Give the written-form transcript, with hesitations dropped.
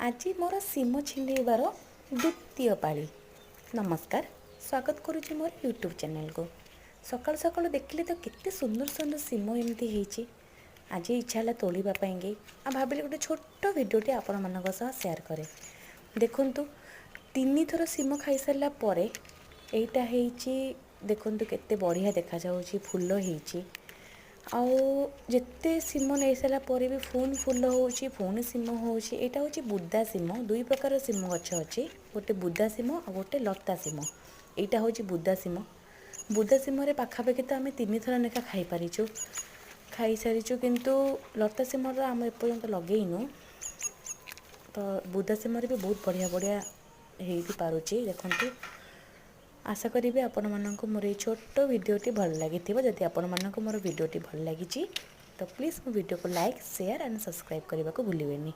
आज मोर सिम छिंडेबार द्वितीय पाली। नमस्कार, स्वागत करुच्ची मोर यूट्यूब चैनल को। सकाल सकाल देखिले तो केते सुंदर सुंदर सिम एमती होईची। आज इच्छा है तोड़ापी आ भाविली गोटे छोट भिडियोटे आपण मानक सह शेयर करे। देखंतु 3 थर सिम खाई सारा परे एटा हेची। देखंतु केते बढ़िया देखा जाउची, फूल हेची। आउ जिते सिम नहीं सारा पर भी फोन फुल होची, फोन सिम होची। एटा होची बुदा सिम। दुई प्रकार सिम गछ अच्छी, गोटे बुदा सिम और गोटे लता सिम। एटा होची बुदा सिम। बुदा सिम रे पाखापाखि तो आम 3 थर लेखा खाई पारिचु, खाई सारिचु, किंतु लता सिम आम एपर्यंत लगेइनु। तो बुदा सिम भी बहुत बढ़िया बढ़िया हो पारुची। देखंतु आशा करी आपण मानक मोर छोट भिडियोटी भल लगी। जदि आपण मानक मोर भिडियोटी भल लगी तो प्लीज़ मो भिडियो को लाइक, शेयर एंड सब्सक्राइब करने को भूलिएनि।